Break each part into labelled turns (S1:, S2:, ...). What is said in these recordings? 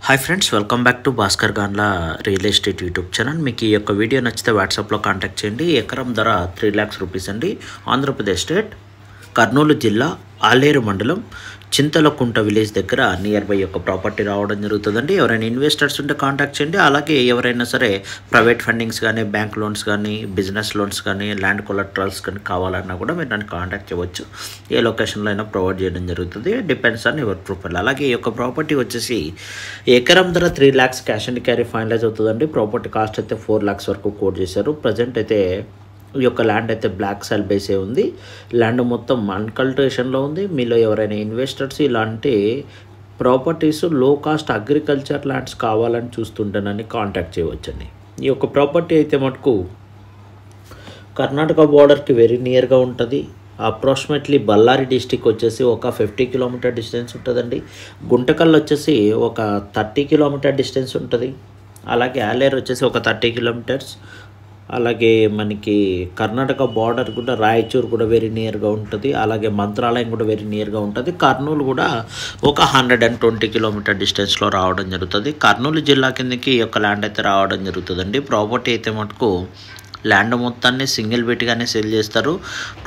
S1: Hi friends, welcome back to Bhaskar గాన్ల real estate YouTube channel. మీకు ఈ యొక్క వీడియో నచ్చితే వాట్సాప్లో కాంటాక్ట్ చేయండి. ఎకరం ధర 3 lakhs రూపీస్ అండి. ఆంధ్రప్రదేశ్ స్టేట్, కర్నూలు జిల్లా, ఆలేరు మండలం, చింతలకుంట విలేజ్ దగ్గర నియర్ బై యొక్క ప్రాపర్టీ రావడం జరుగుతుందండి. ఎవరైనా ఇన్వెస్టర్స్ ఉంటే కాంటాక్ట్ చేయండి. అలాగే ఎవరైనా సరే ప్రైవేట్ ఫండింగ్స్ కానీ, బ్యాంక్ లోన్స్ కానీ, బిజినెస్ లోన్స్ కానీ, ల్యాండ్ కొలెటరల్స్ కానీ కావాలన్నా కూడా మీరు నన్ను కాంటాక్ట్ చేయవచ్చు. ఏ లొకేషన్లో అయినా ప్రొవైడ్ చేయడం జరుగుతుంది. Depends on your profile. అలాగే ఈ యొక్క ప్రాపర్టీ వచ్చేసి ఎకరం ధర 3 lakhs cash and carry finalise అవుతుందండి. ప్రాపర్టీ కాస్ట్ అయితే 4 lakhs వరకు కోట్ చేశారు. ప్రజెంట్ అయితే ఈ యొక్క ల్యాండ్ అయితే బ్లాక్ సాయిల్ బేసే ఉంది. ల్యాండ్ మొత్తం అన్కల్టివేషన్లో ఉంది. మీలో ఎవరైనా ఇన్వెస్టర్స్ ఇలాంటి ప్రాపర్టీస్ లో కాస్ట్ అగ్రికల్చర్ ల్యాండ్స్ కావాలని చూస్తుంటానని కాంటాక్ట్ చేయవచ్చండి. ఈ యొక్క ప్రాపర్టీ అయితే మటుకు కర్ణాటక బార్డర్కి వెరీ నియర్గా ఉంటుంది. అప్రాక్సిమేట్లీ బళ్ళారి డిస్టిక్ వచ్చేసి ఒక 50 km డిస్టెన్స్ ఉంటుందండి. గుంటకల్ వచ్చేసి ఒక 30 km డిస్టెన్స్ ఉంటుంది. అలాగే ఆలేరు వచ్చేసి ఒక 30 kilometers. అలాగే మనకి కర్ణాటక బార్డర్ కూడా రాయచూరు కూడా వెరీ నియర్గా ఉంటుంది. అలాగే మంత్రాలయం కూడా వెరీ నియర్గా ఉంటుంది. కర్నూలు కూడా ఒక 120 km డిస్టెన్స్లో రావడం జరుగుతుంది. కర్నూలు జిల్లా కిందకి ఈ యొక్క ల్యాండ్ అయితే రావడం జరుగుతుందండి. ప్రాపర్టీ అయితే మటుకు ల్యాండ్ మొత్తాన్ని సింగిల్ బిట్గానే సేల్ చేస్తారు.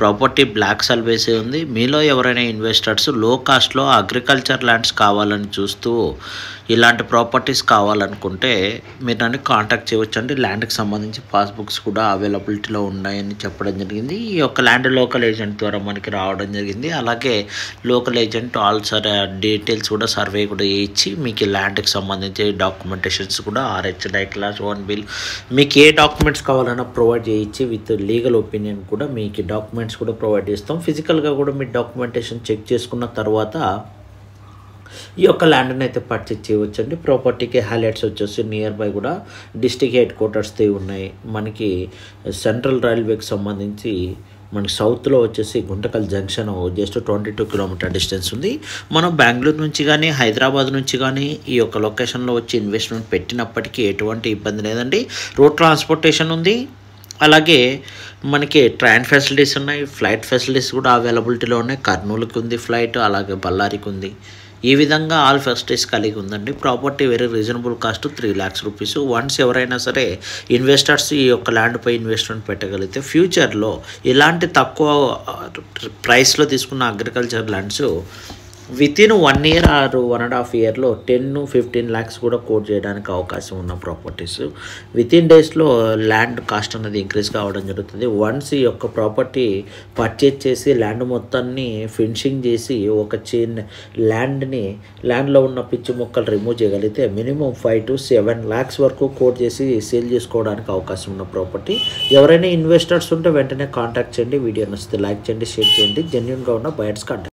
S1: ప్రాపర్టీ బ్లాక్ సాయిల్ బేసే ఉంది. మీలో ఎవరైనా ఇన్వెస్టర్స్ లో కాస్ట్లో అగ్రికల్చర్ ల్యాండ్స్ కావాలని చూస్తూ ఇలాంటి ప్రాపర్టీస్ కావాలనుకుంటే మీరు నన్ను కాంటాక్ట్ చేయవచ్చండి. ల్యాండ్కి సంబంధించి పాస్బుక్స్ కూడా అవైలబిలిటీలో ఉన్నాయని చెప్పడం జరిగింది. ఈ యొక్క ల్యాండ్ లోకల్ ఏజెంట్ ద్వారా మనకి రావడం జరిగింది. అలాగే లోకల్ ఏజెంట్ ఆల్సర్ డీటెయిల్స్ కూడా సర్వే కూడా ఇచ్చి మీకు ల్యాండ్కి సంబంధించి డాక్యుమెంటేషన్స్ కూడా RH డైక్లాస్ 1 బిల్ మీకు ఏ డాక్యుమెంట్స్ కావాలన్నా ప్రొవైడ్ చేయించి విత్ లీగల్ ఒపీనియన్ కూడా మీకు డాక్యుమెంట్స్ కూడా ప్రొవైడ్ చేస్తాం. ఫిజికల్గా కూడా మీ డాక్యుమెంటేషన్ చెక్ చేసుకున్న తర్వాత ఈ యొక్క ల్యాండ్ని అయితే పర్చేజ్ చేయవచ్చండి. ప్రాపర్టీకి హైలైట్స్ వచ్చేసి నియర్ బై కూడా డిస్టిక్ హెడ్ క్వార్టర్స్ ఉన్నాయి. మనకి సెంట్రల్ రైల్వేకి సంబంధించి మనకి సౌత్లో వచ్చేసి Guntakal junction just 22 km distance ఉంది. మనం బెంగళూరు నుంచి కానీ, హైదరాబాద్ నుంచి కానీ ఈ యొక్క లొకేషన్లో వచ్చి ఇన్వెస్ట్మెంట్ పెట్టినప్పటికీ ఎటువంటి ఇబ్బంది లేదండి. రోడ్ ట్రాన్స్పోర్టేషన్ ఉంది. అలాగే మనకి ట్రైన్ ఫెసిలిటీస్ ఉన్నాయి. ఫ్లైట్ ఫెసిలిటీస్ కూడా అవైలబిలిటీలో ఉన్నాయి. కర్నూలుకి ఉంది ఫ్లైట్, అలాగే బళ్ళారికి ఉంది. ఈ విధంగా ఆల్ ఫెసిలిటీస్ కలిగి ఉందండి. Property very reasonable cost 3 lakhs rupees. Once ఎవరైనా సరే ఇన్వెస్టర్స్ ఈ యొక్క ల్యాండ్పై ఇన్వెస్ట్మెంట్ పెట్టగలిగితే ఫ్యూచర్లో ఇలాంటి తక్కువ ప్రైస్లో తీసుకున్న agriculture lands within 1 year or 1.5 yearలో 10-15 lakhs కూడా కోట్ చేయడానికి అవకాశం ఉన్న ప్రాపర్టీస్ వితిన్ డేస్లో ల్యాండ్ కాస్ట్ అనేది ఇంక్రీజ్ కావడం జరుగుతుంది. వన్స్ ఈ యొక్క ప్రాపర్టీ పర్చేజ్ చేసి ల్యాండ్ మొత్తాన్ని ఫినిషింగ్ చేసి ఒక ల్యాండ్లో ఉన్న పిచ్చి మొక్కలు రిమూవ్ చేయగలిగితే మినిమం 5-7 lakhs వరకు కోట్ చేసి సేల్ చేసుకోవడానికి అవకాశం ఉన్న ప్రాపర్టీ. ఎవరైనా ఇన్వెస్టర్స్ ఉంటే వెంటనే కాంటాక్ట్ చేయండి. వీడియో నచ్చితే లైక్ చేయండి, షేర్ చేయండి. జెన్యూన్గా ఉన్న బయర్స్ కాంటాక్ట్